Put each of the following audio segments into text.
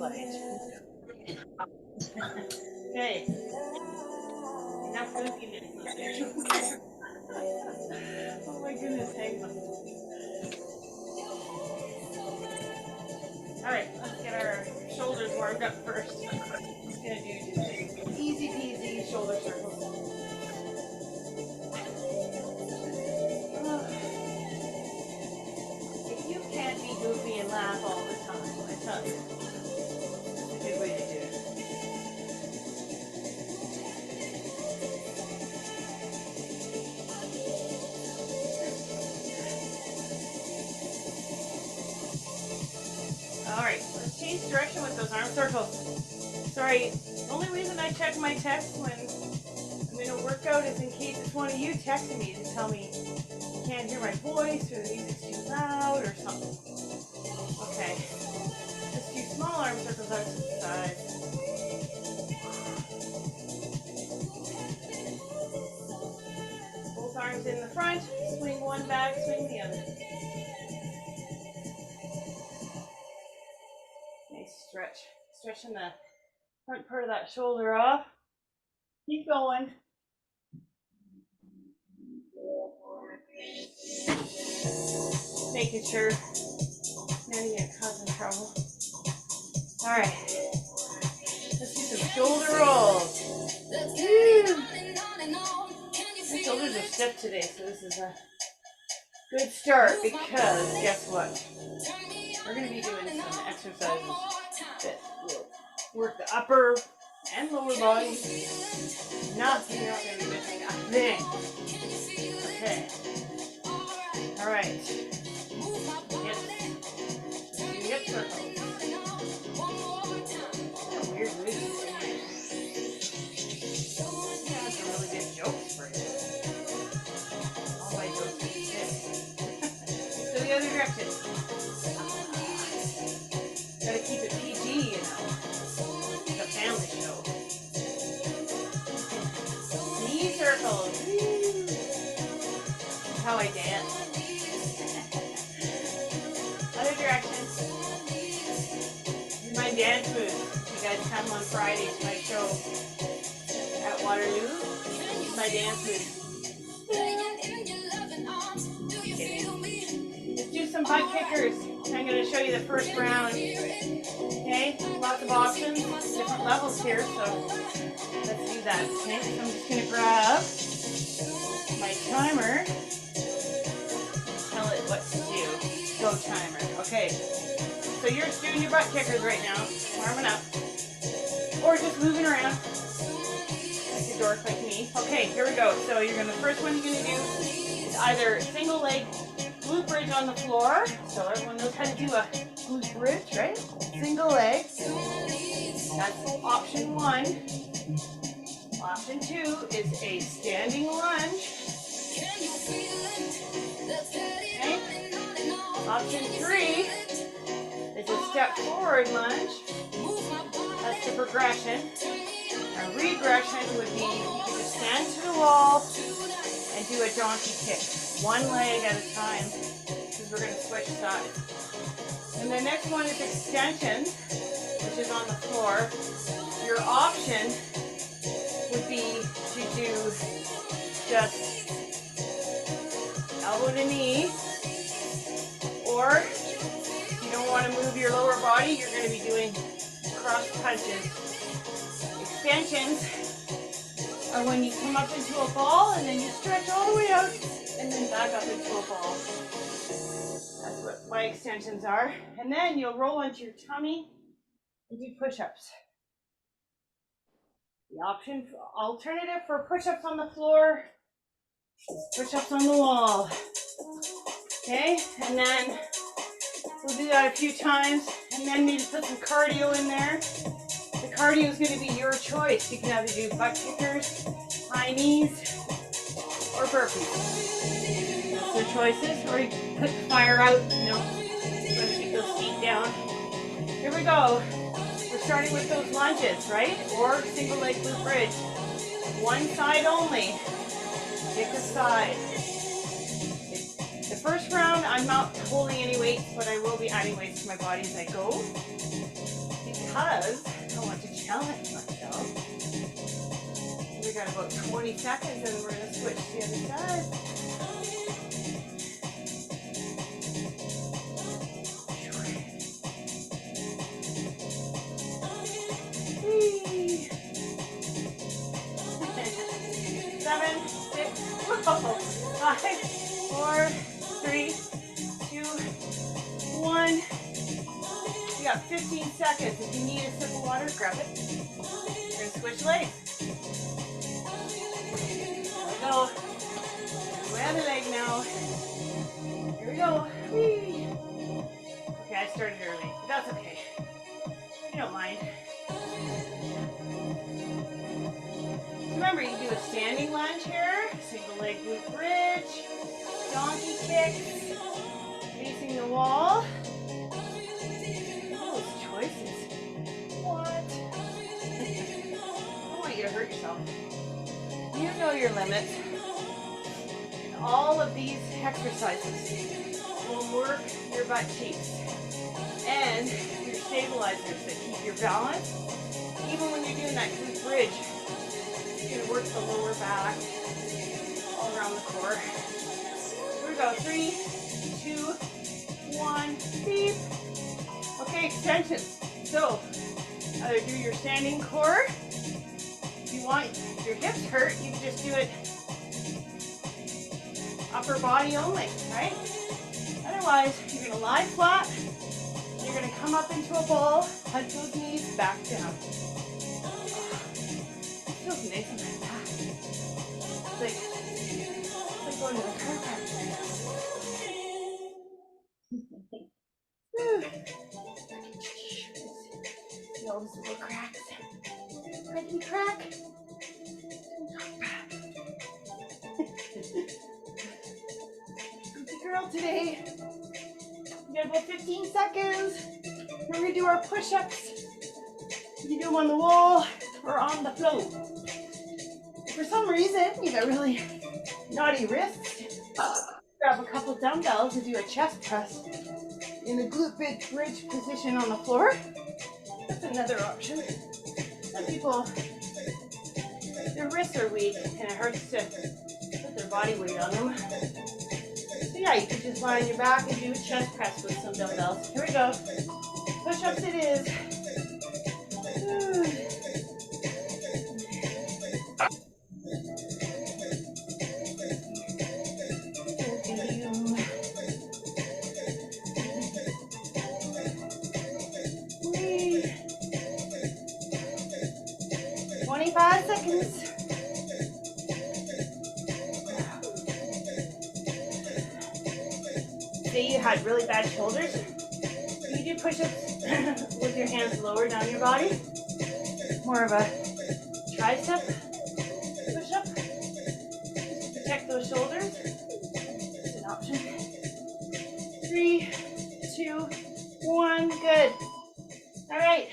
light. Okay. Enough goofiness. Oh my goodness, hang on. Alright, let's get our shoulders warmed up first. Just gonna do just easy peasy shoulder circles. If you can't be goofy and laugh all the time, I tell you, it's a good way to do it. Alright, let's change direction with those arm circles. Sorry, the only reason I check my text when I'm in a workout is in case it's one of you texting me to tell me you can't hear my voice or the music's too loud or something. Okay, just do small arm circles out to the side. Both arms in the front, swing one back, swing the other. Nice stretch. Stretching the front part of that shoulder off. Keep going. Making sure none of you are causing trouble. Alright. Let's do some shoulder rolls. Woo. My shoulders are stiff today, so this is a good start because guess what? We're going to be doing some exercises that will work the upper and lower body. Nothing, you're not going to be missing a thing. Okay. Alright. Hip circle. Weird movement. That's a really good joke for you. All my jokes are good. So the other direction. Gotta keep it PG, you know. It's a family show. Knee circles. Woo. That's how I dance. Other direction. My dance moves. You guys come on Friday to my show at Waterloo. My dance moves. Let's do some butt kickers. I'm going to show you the first round. Okay, lots of options, different levels here, so let's do that. Okay, so I'm just going to grab my timer. Tell it what to do. Go timer. Okay, so you're doing your butt kickers right now, warming up, or just moving around like a dork like me. Okay, here we go. So you're going to, the first one you're going to do is either single leg glute bridge on the floor. So everyone knows how to do a glute bridge, right? Single leg. That's option one. Option two is a standing lunge. Okay. Option three is a step forward lunge. That's the progression. A regression would be you can just stand to the wall and do a donkey kick. One leg at a time, because we're going to switch sides. And the next one is extension, which is on the floor. Your option would be to do just elbow to knee, or if you don't want to move your lower body, you're going to be doing cross punches. Extensions are when you come up into a ball and then you stretch all the way out and then back up into a ball. That's what my extensions are. And then you'll roll onto your tummy and do push-ups. The option, alternative for push-ups on the floor is push-ups on the wall. Okay, and then we'll do that a few times and then maybe put some cardio in there. The cardio is going to be your choice. You can either do butt kickers, high knees, or burpees. That's the choices. Or you can put the fire out, you know, keep those feet down. Here we go. We're starting with those lunges, right? Or single leg glute bridge. One side only. Pick a side. The first round, I'm not holding any weights, but I will be adding weights to my body as I go. because I want to challenge myself. We got about 20 seconds and we're going to switch to the other side. Seven, 6, 5, 4, 3, 2, 1. You got 15 seconds. If you need a sip of water, grab it. We're going to switch legs. Here we go. Way on the leg now. Here we go. Whee. Okay, I started early, but that's okay. You don't mind. Remember, you do a standing lunge here, single leg glute bridge, donkey kicks, facing the wall. Those choices. What? I don't want you to hurt yourself. You know your limits. And all of these exercises will work your butt cheeks and your stabilizers that keep your balance. Even when you're doing that glute bridge, you're going to work the lower back, all around the core. Here we go. 3, 2, 1, beep. Okay, extensions. So, either do your standing core. If you want your hips hurt, you can just do it upper body only, right? Otherwise, you're going to lie flat. You're going to come up into a ball, punch those knees back down. Feels nice on my back. It's like going to the chiropractor. See all those little cracks. Cracky crack. Good girl today. We got about 15 seconds. We're going to do our push-ups. You can do them on the wall or on the floor. If for some reason you got really naughty wrists, grab a couple dumbbells and do a chest press in the glute bridge position on the floor. That's another option. Some people, their wrists are weak and it hurts to put their body weight on them. So yeah, you could just lie on your back and do a chest press with some dumbbells. Here we go. Push-ups it is. Ooh. 25 seconds. Say you had really bad shoulders. You do push-ups with your hands lower down your body. More of a tricep push-up. Protect those shoulders. It's an option. 3, 2, 1. Good. All right.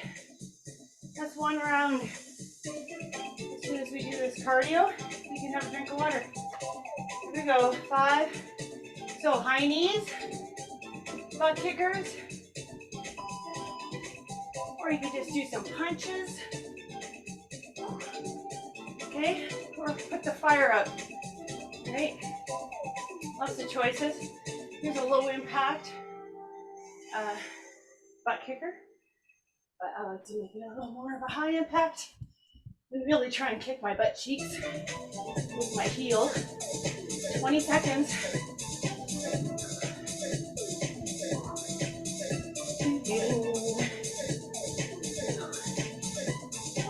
That's one round. As soon as we do this cardio, you can have a drink of water. Here we go. 5. So high knees, butt kickers, or you can just do some punches. Okay, or put the fire up. Right? Lots of choices. Here's a low impact butt kicker, but I like to make it a little more of a high impact. I really try and kick my butt cheeks with my heel. 20 seconds.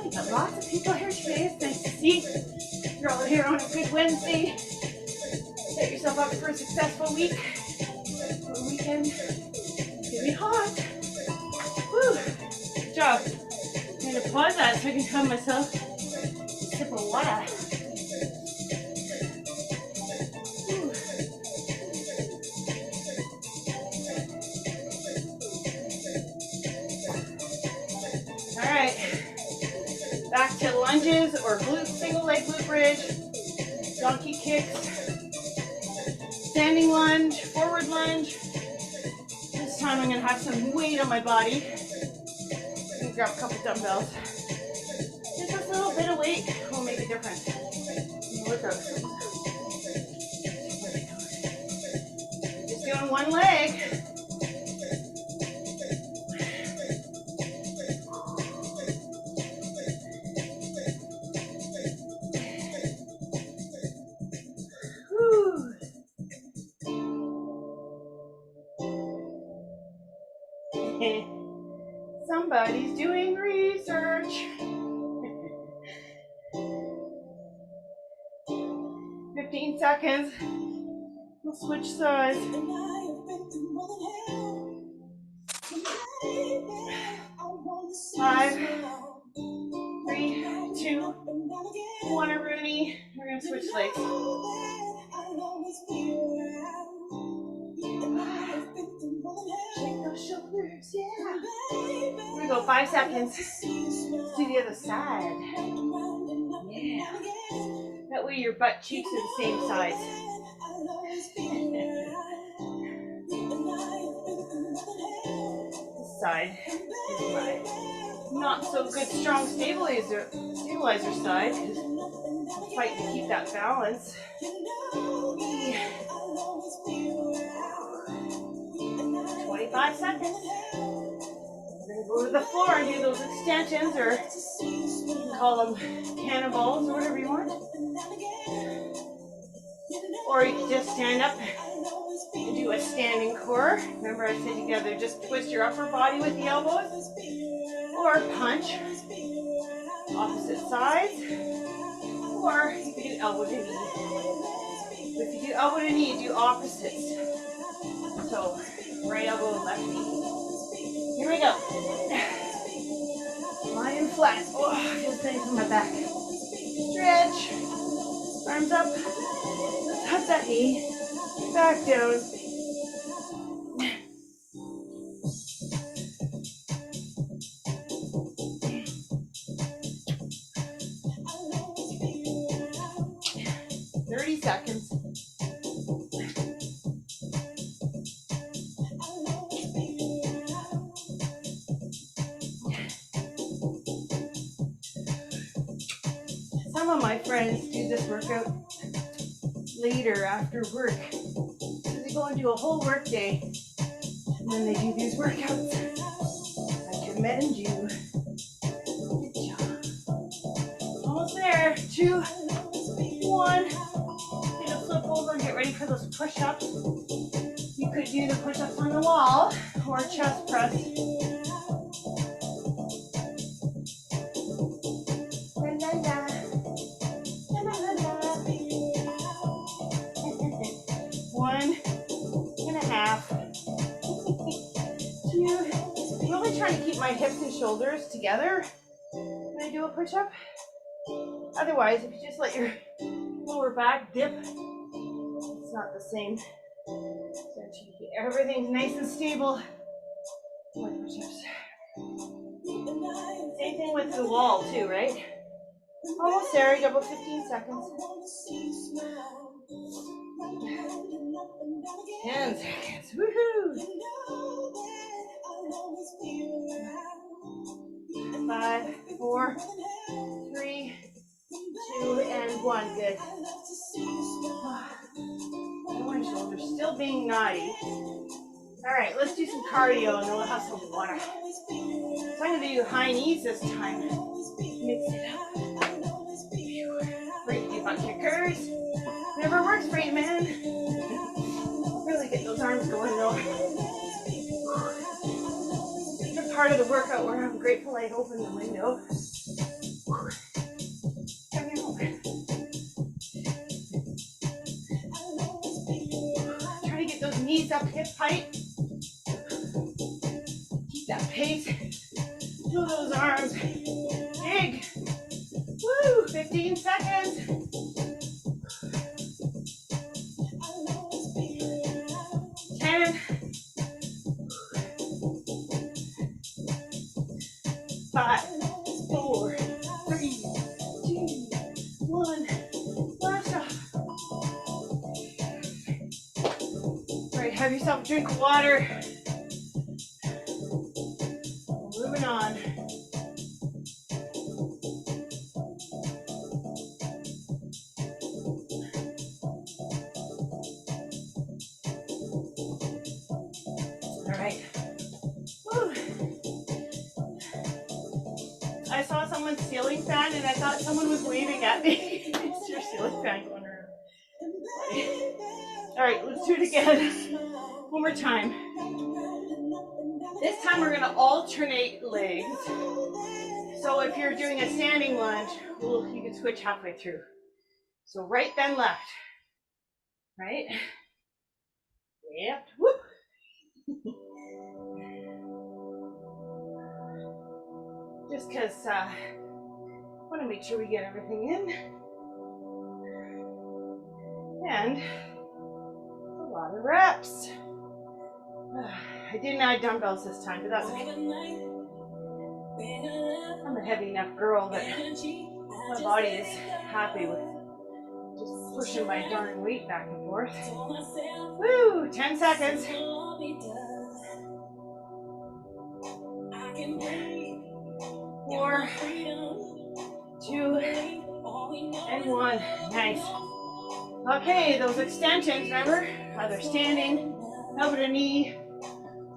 We got lots of people here today. It's nice to see. You're all here on a good Wednesday. Set yourself up for a successful week or weekend. It's gonna be hot. Woo! Good job. I'm gonna pause that so I can have myself a sip of water. Woo. All right. Back to lunges or single leg glute bridge, donkey kicks, standing lunge, forward lunge. This time I'm gonna have some weight on my body. I'm gonna grab a couple dumbbells. Just a little bit of weight will make a difference. Workout. Just doing one leg. Somebody's doing research. 15 seconds. We'll switch sides. 5, 3, 2, 1, Rooney. We're gonna switch legs. Shake those shoulders, yeah. We're gonna go 5 seconds. Let's do the other side. Yeah. That way your butt cheeks are the same size. This side is my not so good strong stabilizer side because I'm fighting to keep that balance. 25 seconds. We're going to go to the floor and do those extensions, or you can call them cannonballs or whatever you want. Or you can just stand up and do a standing core. Remember I said together, just twist your upper body with the elbows. Or punch opposite sides. Or you can do elbow to knee. If you do elbow to knee, you do opposites. So right elbow, left knee. Here we go. Lying flat. Oh, I feel things in my back. Stretch. Arms up. Touch that knee. Back down. Seconds. Some of my friends do this workout later after work. So they go and do a whole work day and then they do these workouts. I commend you. Good job. Almost there. 2, 1. Flip over and get ready for those push-ups. You could do the push-ups on the wall or chest press. One and a half. 2. I'm really trying to keep my hips and shoulders together when I do a push-up. Otherwise, if you just let your lower back dip, it's not the same. So everything's nice and stable. More push-ups. Same thing with the wall too, right? Almost there. You got about 15 seconds. 10 seconds. Woohoo! 5, 4, 3, 2, and 1. Good. My shoulders still being naughty. All right, let's do some cardio and then we'll have some water. So I'm going to do high knees this time. Mix it up. Great deep butt kickers. Never works for you, man. Really get those arms going though. The part of the workout where I'm grateful I opened the window. Knees up hip height. Keep that pace. Feel those arms big. Woo! 15 seconds. 10. 5, 4, 3, 2, 1. Last off. Have yourself a drink of water. Moving on. I saw someone's ceiling fan and I thought someone was waving at me. It's your ceiling fan going around. All right, let's do it again. One more time. This time we're going to alternate legs. So if you're doing a standing lunge, you can switch halfway through. So right, then left. Right? Yep. Whoop. Just because I want to make sure we get everything in. And a lot of reps. I didn't add dumbbells this time, but that's okay. I'm a heavy enough girl that my body is happy with just pushing my darn weight back and forth. Woo! 10 seconds. 4, 2, and 1. Nice. Okay, those extensions, remember? Either standing, elbow to knee,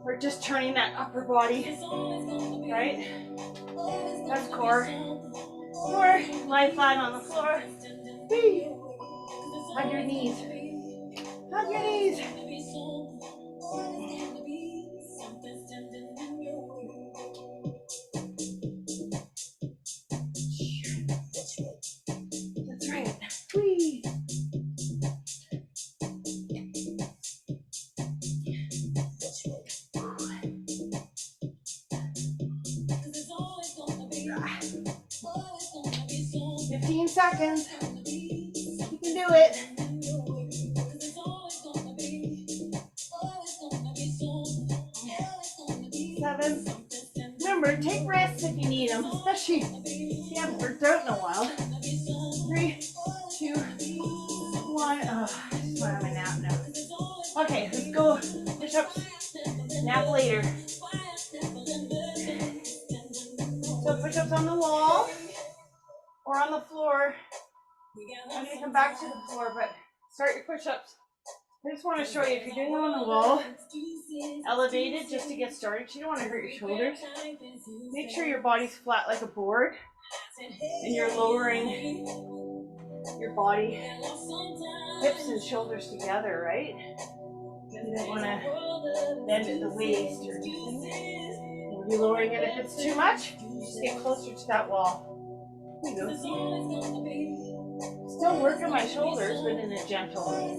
or just turning that upper body, right? That's core. Or lie flat on the floor. Whee! Hug your knees. Hug your knees. That's right. Whee! Seconds. You can do it. 7. Remember, take rests if you need them, especially if you haven't worked out in a while. 3, 2, 1. Oh, I just want to have a nap now. Okay, let's go. Push-ups. Nap later. So push-ups on the wall or on the floor. I'm going to come back to the floor, but start your push-ups. I just want to show you, if you're doing them on the wall, elevated just to get started. You don't want to hurt your shoulders. Make sure your body's flat like a board and you're lowering your body, hips and shoulders together, right? You don't want to bend at the waist or anything. We'll be lowering it if it's too much. Just get closer to that wall. There you go. Still working my shoulders, but in a gentle way.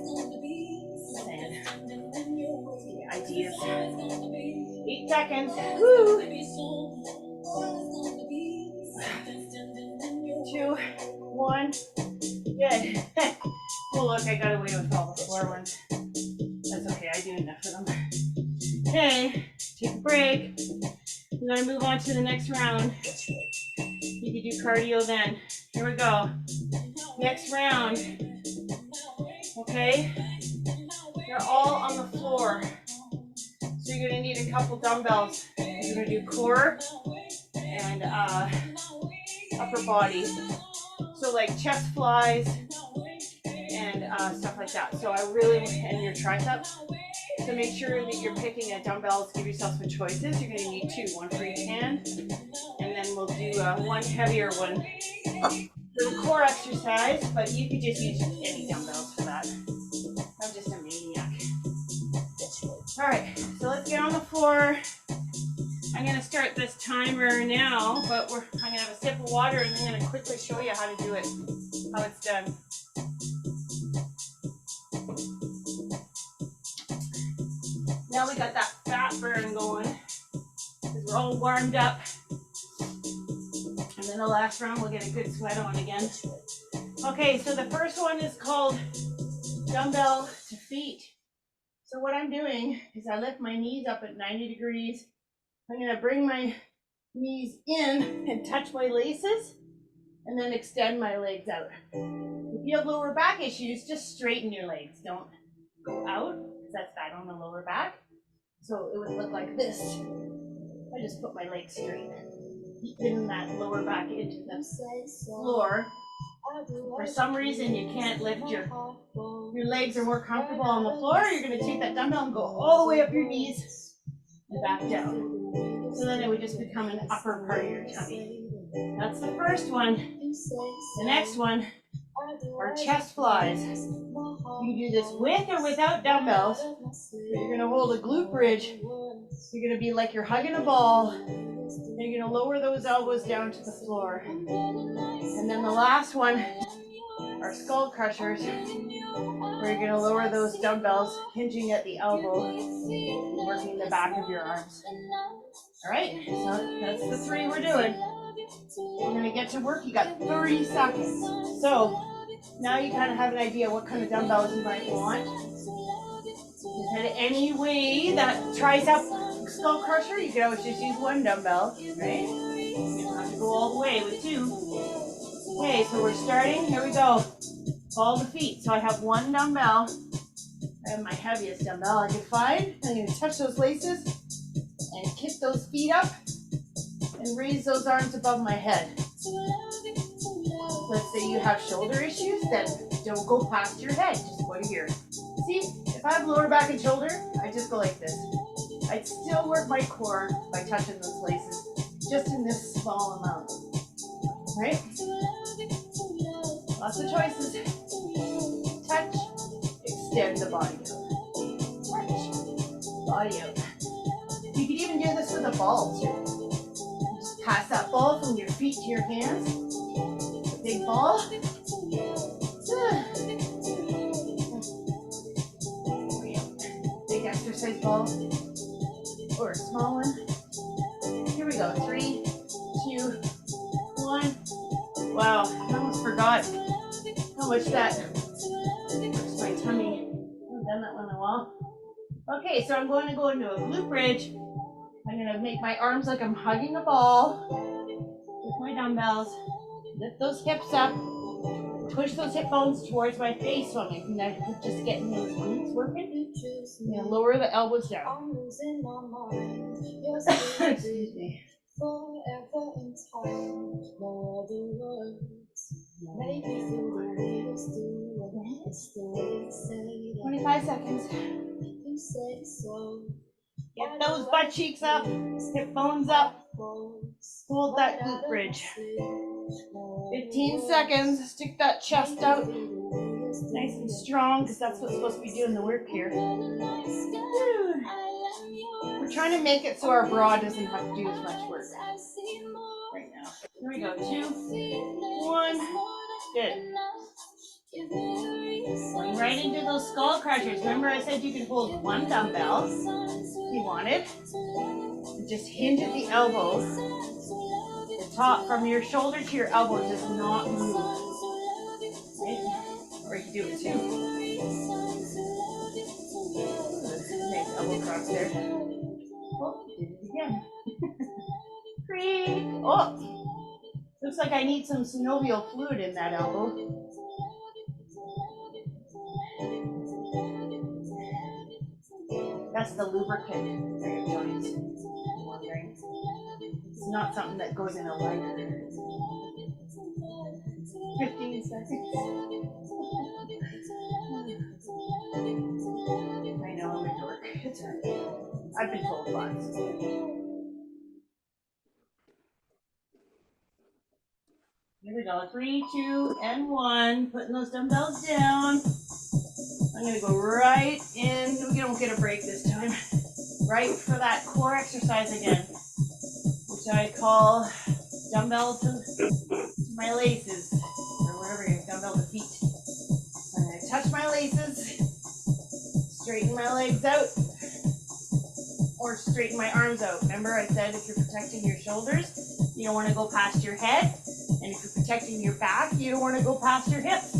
Ideas. 8 seconds. Woo! 2, 1. Good. Oh, look, I got away with all the floor ones. That's okay, I do enough of them. Okay, take a break. We're going to move on to the next round. You can do cardio then. Here we go. Next round. Okay? They're all on the floor. So you're going to need a couple dumbbells. You're going to do core and upper body. So like chest flies and stuff like that. So and your triceps. So make sure that you're picking a dumbbell to give yourself some choices. You're going to need 2, one for each hand. And then we'll do one heavier one for the core exercise, but you could just use any dumbbells for that. I'm just a maniac. All right, so let's get on the floor. I'm going to start this timer now, but I'm going to have a sip of water and I'm going to quickly show you how to do it, how it's done. Now we got that fat burn going because we're all warmed up. And then the last round we'll get a good sweat on again. Okay, so the first one is called dumbbell to feet. So what I'm doing is I lift my knees up at 90 degrees. I'm going to bring my knees in and touch my laces and then extend my legs out. If you have lower back issues, just straighten your legs. Don't go out because that's bad on the lower back. So it would look like this. I just put my legs straight. Keeping that lower back into the floor. For some reason you can't lift your legs are more comfortable on the floor, you're going to take that dumbbell and go all the way up your knees and back down. So then it would just become an upper part of your tummy. That's the first one. The next one are chest flies. You can do this with or without dumbbells. But you're going to hold a glute bridge. You're going to be like you're hugging a ball. And you're going to lower those elbows down to the floor. And then the last one are skull crushers, where you're going to lower those dumbbells, hinging at the elbow, working the back of your arms. All right, so that's the 3 we're doing. We're going to get to work. You got 30 seconds. So now you kind of have an idea what kind of dumbbells you might want. If in any way that tricep skull crusher, you can always just use 1 dumbbell, right? You don't have to go all the way with 2. Okay, so we're starting. Here we go. Ball the feet. So I have 1 dumbbell. I have my heaviest dumbbell I can find. I'm going to touch those laces and kick those feet up and raise those arms above my head. Let's say you have shoulder issues, then don't go past your head. Just go to here. See, if I have lower back and shoulder, I just go like this. I'd still work my core by touching those laces, just in this small amount. Right? Lots of choices. Touch, extend the body out. Touch, body out. You could even do this with a ball too. Just pass that ball from your feet to your hands. A big ball. Big exercise ball. Or a small one. Here we go. 3, 2, 1. Wow, I almost forgot how much that hurts my tummy. I haven't done that one in a while. Okay, so I'm going to go into a glute bridge. I'm going to make my arms like I'm hugging a ball with my dumbbells. Lift those hips up. Push those hip bones towards my face so I'm just getting those glutes working. I'm going to lower the elbows down. Excuse me. Forever in time, no other words. Make me feel the way you do, it's the way you say. 25 seconds. You say so. Get those butt cheeks up, hip bones up. Hold that glute bridge. 15 seconds. Stick that chest out. Nice and strong, because that's what's supposed to be doing the work here. We're trying to make it so our bra doesn't have to do as much work right now. Here we go. 2, 1. Good. Going right into those skull crushers. Remember I said you could hold 1 dumbbell if you wanted. Just hinge at the elbows. The top from your shoulder to your elbow does not move. Right? Or you can do it too. Nice elbow cross there. Oh, did it again. 3. Oh, looks like I need some synovial fluid in that elbow. That's the lubricant for your joints. I'm wondering. It's not something that goes in a lighter. 15 seconds. I know I'm a dork. It's alright. I've been told lots. Here we go. 3, 2, and 1. Putting those dumbbells down. I'm going to go right in. We don't get a break this time. Right for that core exercise again, which I call dumbbell to my laces, or whatever you dumbbell to feet. I'm going to touch my laces, straighten my legs out, or straighten my arms out. Remember I said if you're protecting your shoulders, you don't want to go past your head, and if you're protecting your back, you don't want to go past your hips.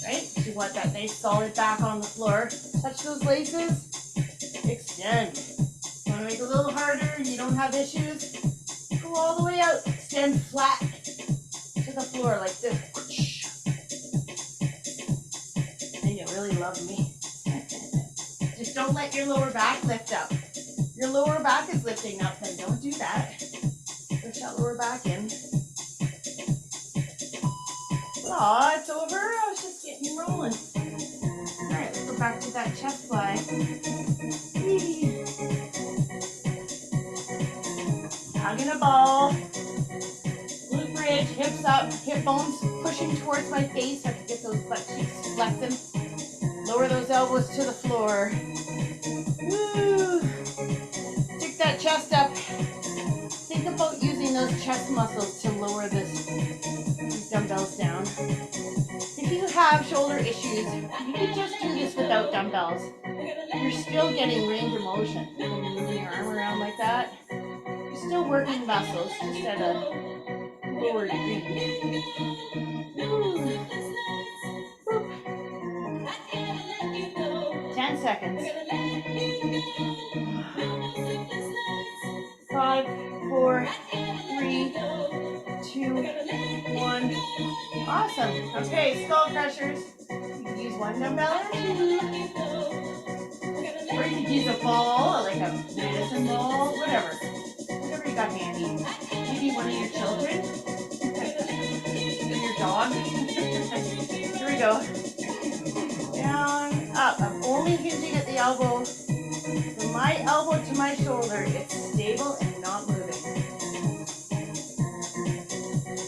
Right? You want that nice solid back on the floor. Touch those laces, extend. Want to make it a little harder, you don't have issues, go all the way out, extend flat to the floor like this. And you really love me. Just don't let your lower back lift up. Your lower back is lifting up, then don't do that. Push that lower back in. Aw, it's over. I was just getting rolling. Alright, let's go back to that chest fly. Hugging a ball. hips up, hip bones pushing towards my face. I can get those butt cheeks flexing. Lower those elbows to the floor. Woo. Stick that chest up. Think about using those chest muscles to lower these dumbbells down. If you have shoulder issues, you can just do this without dumbbells. You're still getting range of motion. When you're moving your arm around like that, you're still working muscles, just at a lower degree. 10 seconds. 5, 4, 3, 2, 1. Awesome. Okay, skull crushers. You can use one dumbbell or two. Or you could use a ball, like a medicine ball, whatever. Whatever you got handy. Maybe one of your children. Or your dog. Here we go. Down, up. I'm only hinging at the elbow. From my elbow to my shoulder, it's stable and not moving.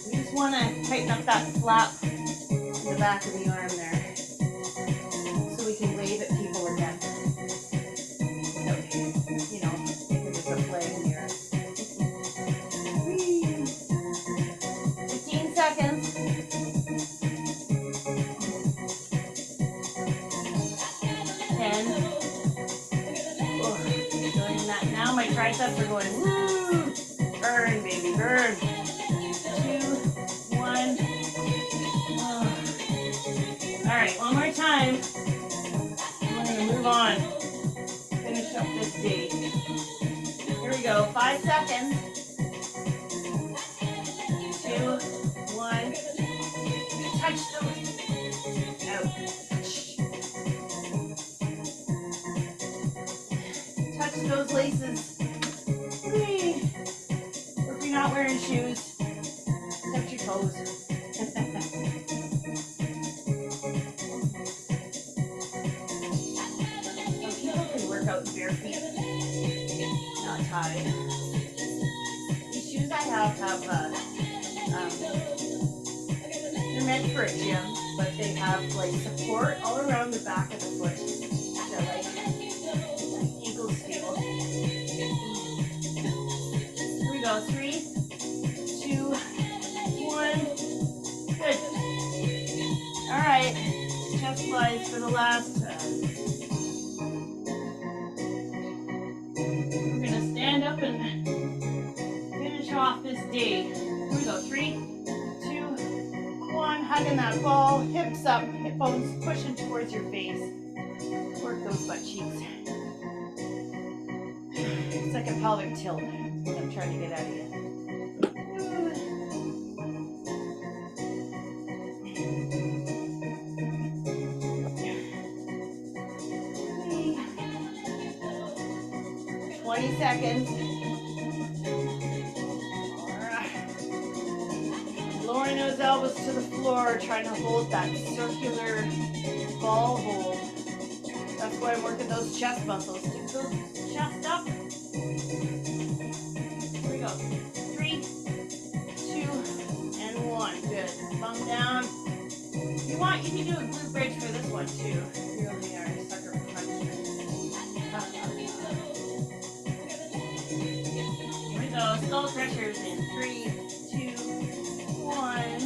We just want to tighten up that flap in the back of the arm there, so we can wave at people again. Without, making this a flag in the air. 15 seconds. 10. Doing that now. My triceps are going woo. Burn, baby, burn. 2, 1. All right, one more time. We're going to move on. Finish up this day. Here we go. 5 seconds. 2, 1. Touch those. Out. Touch those laces. Whee. Or if you're not wearing shoes, touch your toes. Some people can work out in bare feet, not tied. These shoes I have they're meant for a gym, but they have like support all around the back of the foot. They're like ankle stable. Here we go. 3, 2, 1. Good. All right. Chest flies for the last time. We're gonna stand up and finish off this day. Here we go. 3, 2, 1. Hugging that ball. Hips up. Hip bones pushing towards your face. Work those butt cheeks. It's like a pelvic tilt. What I'm trying to get out of you. 20 seconds. All right. Lowering those elbows to the floor, trying to hold that circular ball hold. That's why I'm working those chest muscles. Stick those chest up. Here we go. 3, 2, and 1. Good. Bum down. If you want, you can do a glute bridge for this one too. You really are a sucker for punishment. Here we go. Skull crushers in 3, 2, 1.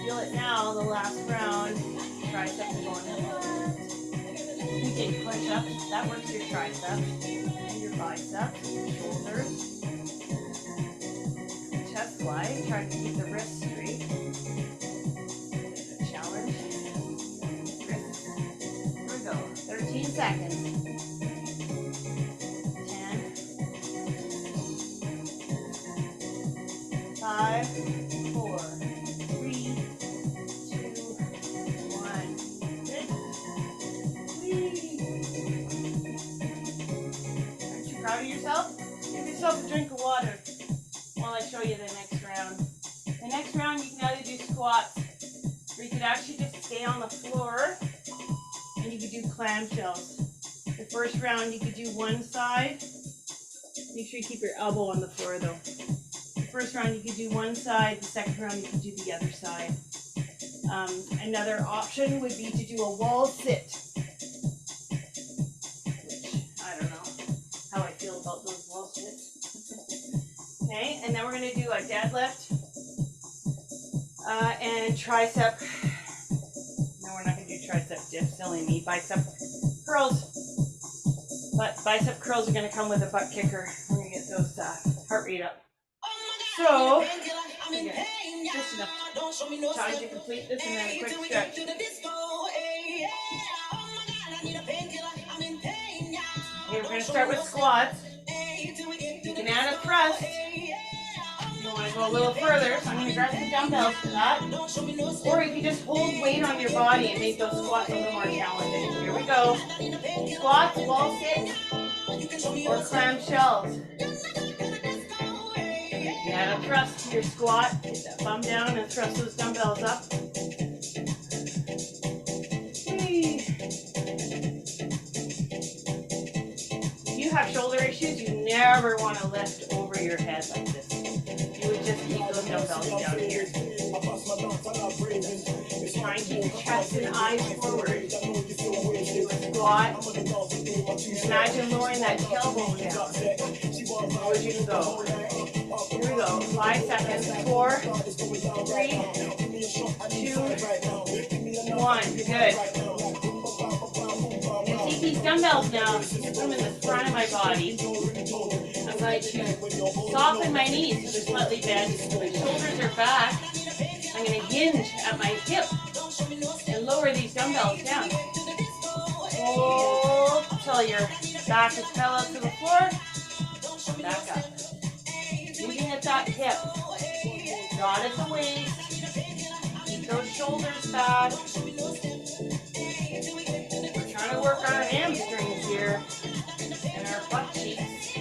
Feel it now, the last round. Triceps are going flat. You did push-ups. That works your triceps and your biceps, your shoulders. Chest fly, trying to keep the wrists straight. A challenge. Wrists. Here we go. 13 seconds. 10. 5, 4, 3, 2, 1. Good. Whee. Aren't you proud of yourself? Give yourself a drink of water while I show you the next round. The next round you can either do squats or you could actually just stay on the floor and you could do clamshells. The first round you could do one side. Make sure you keep your elbow on the floor though. The first round you could do one side, the second round you could do the other side. Another option would be to do a wall sit, which I don't know how I feel about those wall sits. Okay, and then we're going to do a deadlift and tricep. No, we're not going to do tricep dips, silly me. Bicep curls. But bicep curls are going to come with a butt kicker. We're going to get those heart rate up. So, again, just enough time to complete this and then a quick stretch. Okay, we're going to start with squats. You can add a thrust. You want to go a little further, so I'm going to grab some dumbbells for that. Or you can just hold weight on your body and make those squats a little more challenging. Here we go. Squats, wall sit, or clamshells. Add a thrust to your squat. Get that bum down and thrust those dumbbells up. If you have shoulder issues, you never want to lift over your head like this. You would just keep those dumbbells down here. Try and keep your chest and eyes forward. Squat. Imagine lowering that tailbone down. How would you go? Here we go. 5 seconds. 4, 3, 2, 1. Good. I'm going to take these dumbbells now, put them in the front of my body. I'm going to soften my knees so they're slightly bent. My shoulders are back. I'm going to hinge at my hip and lower these dumbbells down. Hold till your back is parallel to the floor. Back up. Moving at that hip. Not at the waist. Keep those shoulders back. We're trying to work our hamstrings here and our butt cheeks.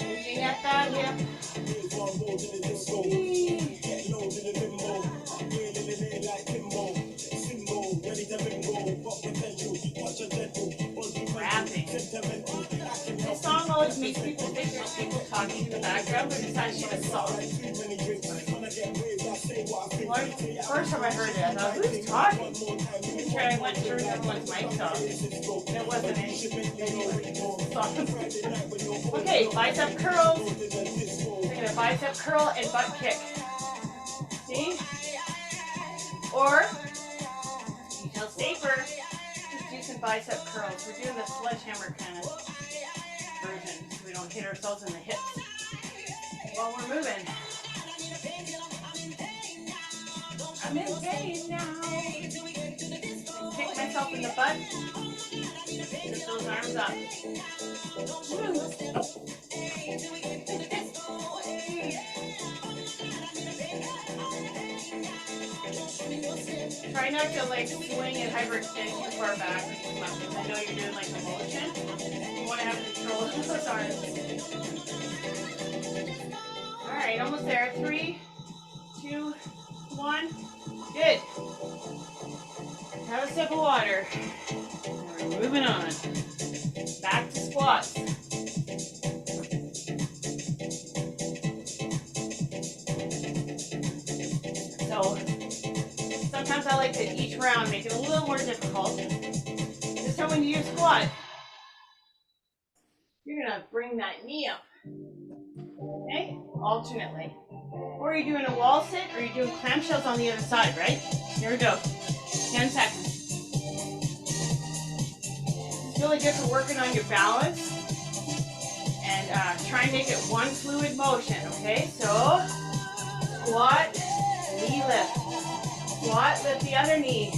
Moving at that hip. Rapping. This song always makes people think there's people talking in the background, but it's actually a song. First time I heard it, I thought, who's talking? I'm sure I went through everyone's mic off. There wasn't any. Okay, bicep curls. We're going to bicep curl and butt kick. See? Or, you feel safer, just do some bicep curls. We're doing the sledgehammer kind of version so we don't hit ourselves in the hips while we're moving. I'm in pain now. And kick myself in the butt. Lift those arms up. Try not to like swing and hyperextend too far back with your muscles. I know you're doing like a motion. You want to have control of those arms. Alright, almost there. 3, 2, 1. Good. Have a sip of water. And we're moving on. Back to squats. So sometimes I like to each round make it a little more difficult. This time when you do squat, you're gonna bring that knee up. Okay? Alternately. Or you're doing a wall sit or you're doing clamshells on the other side, right? Here we go. 10 seconds. It's really good for working on your balance. And try and make it one fluid motion, okay? So, squat, knee lift. Squat, lift the other knee.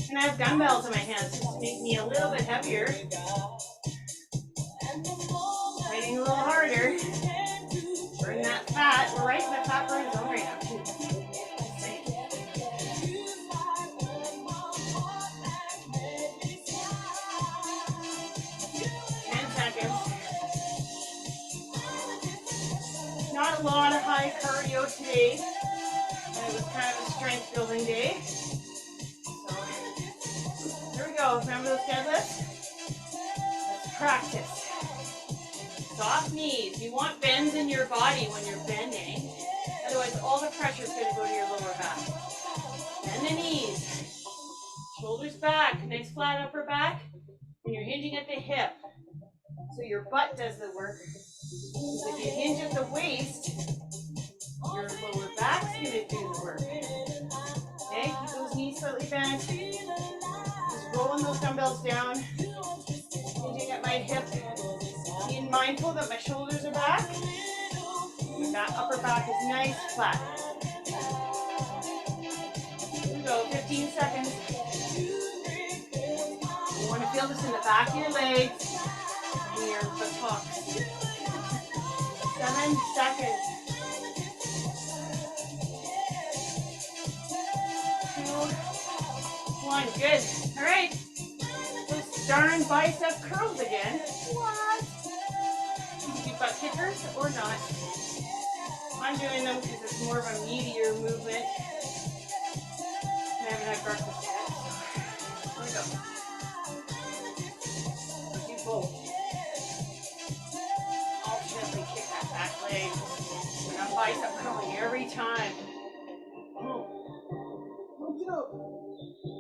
And I have dumbbells in my hands to make me a little bit heavier. Fighting a little harder. Burn that fat. We're right in the fat burn zone right now too. video today, and it was kind of a strength building day. So here we go. Remember those deadlifts? Let's practice. Soft knees. You want bends in your body when you're bending. Otherwise, all the pressure is going to go to your lower back. Bend the knees. Shoulders back. Nice flat upper back. And you're hinging at the hip. So your butt does the work. So if you hinge at the waist, your lower back's going to do the work. Okay, keep those knees slightly bent. Just rolling those dumbbells down. Hinging at my hip. Being mindful that my shoulders are back. And that upper back is nice, flat. Here we go, 15 seconds. You want to feel this in the back of your legs and your buttocks. 7 seconds. 2, 1, good. All right, those darn bicep curls again. What? You can do butt kickers or not. I'm doing them because it's more of a meatier movement. I haven't had breakfast yet. Here we go. Do both. Alternately kick that back leg. And I'm bicep curling every time.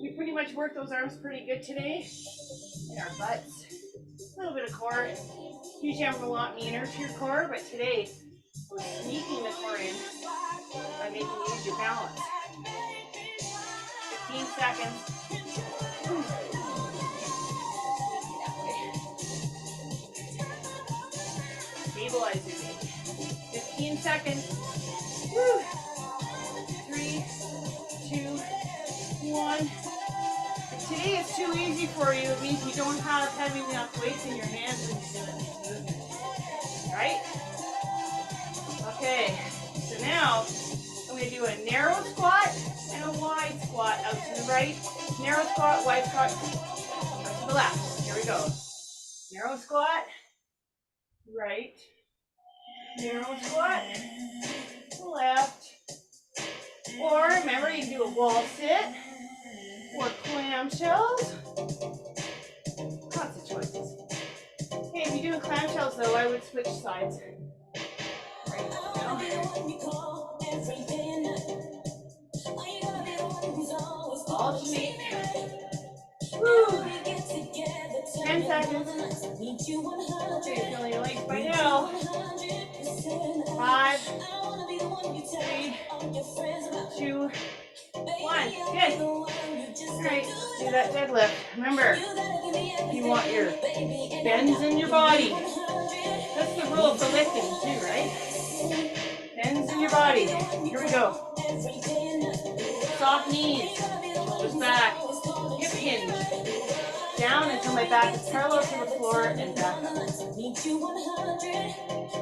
We pretty much worked those arms pretty good today. And our butts. A little bit of core. Usually I'm a lot meaner to your core, but today we're sneaking the core in by making you use your balance. 15 seconds. Stabilize your knee. 15 seconds. Woo. 3, 2, 1. If today is too easy for you, it means you don't have heavy enough weights in your hands when you're doing these movements. Right? Okay, so now I'm going to do a narrow squat and a wide squat out to the right. Narrow squat, wide squat, out to the left. Here we go. Narrow squat, right. Narrow squat, left. Or remember, you can do a wall sit or clamshells. Lots of choices. Okay, if you're doing clamshells though, I would switch sides. Right now. Alternate. Woo. 10 seconds. Okay, feeling your legs by now. 5, 3, 2, 1. Good. Alright, let's do that deadlift. Remember, you want your bends in your body. That's the rule for lifting too, right? Bends in your body. Here we go. Soft knees. Shoulders back. Hip hinge. Down until my back is parallel to the floor and back up.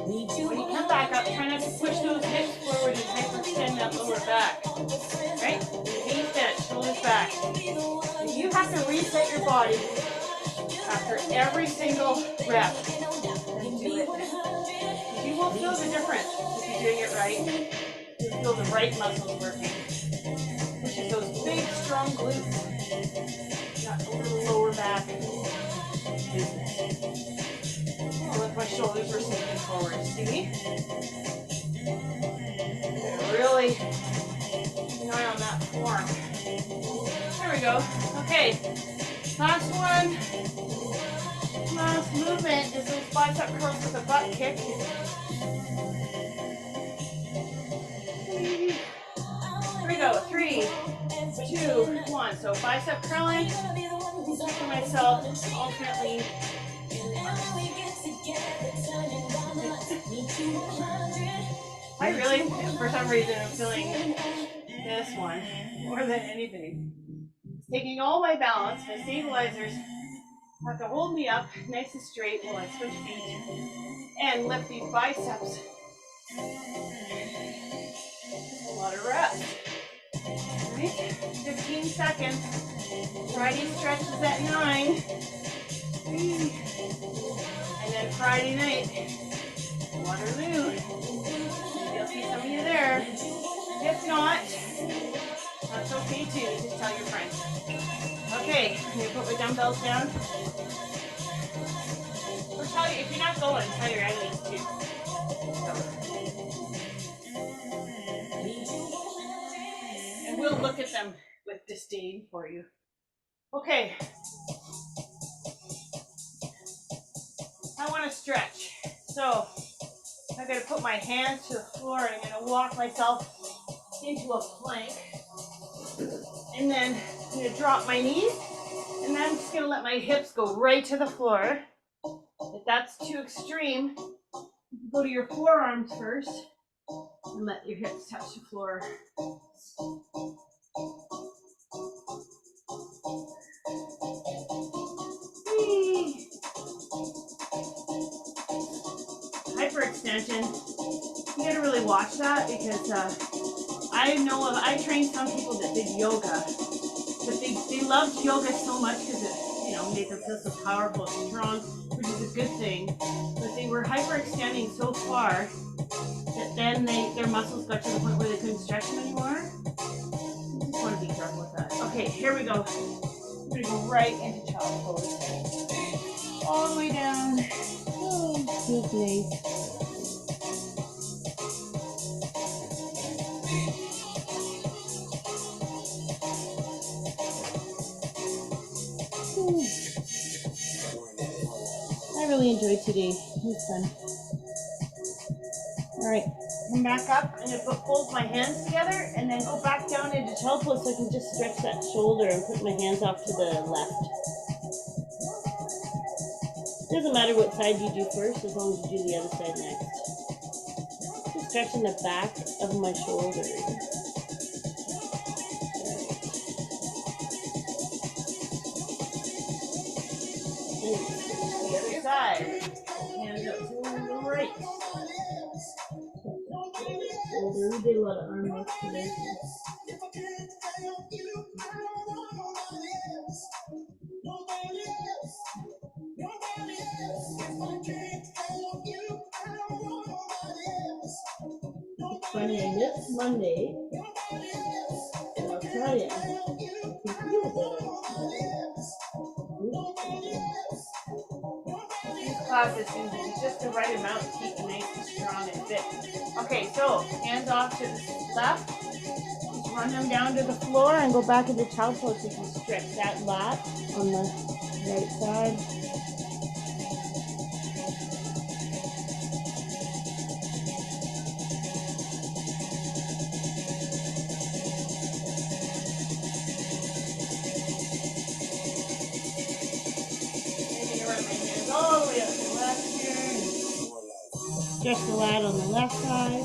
When you come back up, try not to push those hips forward and hyperextend that lower back. Right? Knees bent, shoulders back. And you have to reset your body after every single rep. And do it. You will feel the difference if you're doing it right. You'll feel the right muscles working. Which is those big, strong glutes. Not a little lower back business. I'll lift my shoulders, we're sinking forward. See? Really keep an eye on that form. There we go. Okay. Last one. Last movement is those bicep curls with a butt kick. Here we go. 3, 2, 1. So bicep curling. For myself, alternately. I really, for some reason, I'm feeling this one more than anything. It's taking all my balance. My stabilizers have to hold me up nice and straight while I switch feet and lift these biceps. A lot of reps. Right? 15 seconds. Friday stretches at 9. And then Friday night, Waterloo. Feel see some of you there. If not, that's okay too. Just tell your friends. Okay, I'm gonna put my dumbbells down. Or tell you, if you're not going, tell your enemies too. And we'll look at them with disdain for you. Okay. I want to stretch. So I'm going to put my hands to the floor and I'm going to walk myself into a plank. And then I'm going to drop my knees. And then I'm just going to let my hips go right to the floor. If that's too extreme, go to your forearms first and let your hips touch the floor. Whee. Hyperextension. You gotta really watch that because I trained some people that did yoga, but they loved yoga so much because it made them feel so powerful and strong, which is a good thing. But they were hyperextending so far that then their muscles got to the point where they couldn't stretch them anymore. You just want to be careful with that. Okay, here we go. We're gonna go right into child pose. All the way down. Oh, feels nice. I really enjoyed today. It was fun. All right, come back up. I'm gonna put both my hands together and then go back down into child pose so I can just stretch that shoulder and put my hands off to the left. Doesn't matter what side you do first, as long as you do the other side next. Just stretching the back of my shoulder. The other side. Hands up to the right. We did a lot of arm work today. It's funny, I missed Monday, and I'll tell you, I can feel better. These classes seem to be just the right amount to keep you nice and strong and fit. Okay, so hands off to the left. Just run them down to the floor and go back into child pose so you can stretch that lat on the right side. All the way up to the left here. Stretch the lat on the left side.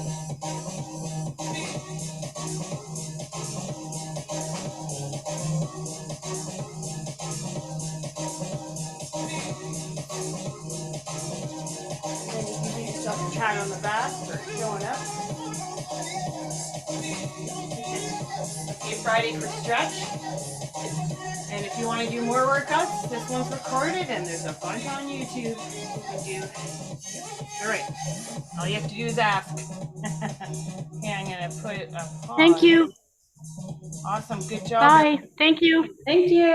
Then you can do yourself a pat on the back for showing up. Okay, Friday for stretch. And if you want to do more workouts, this one's recorded and there's a bunch on YouTube you can do. All right, all you have to do is ask. Okay, I'm going to put a pause. Thank you. Awesome, good job. Bye. Thank you. Thank you.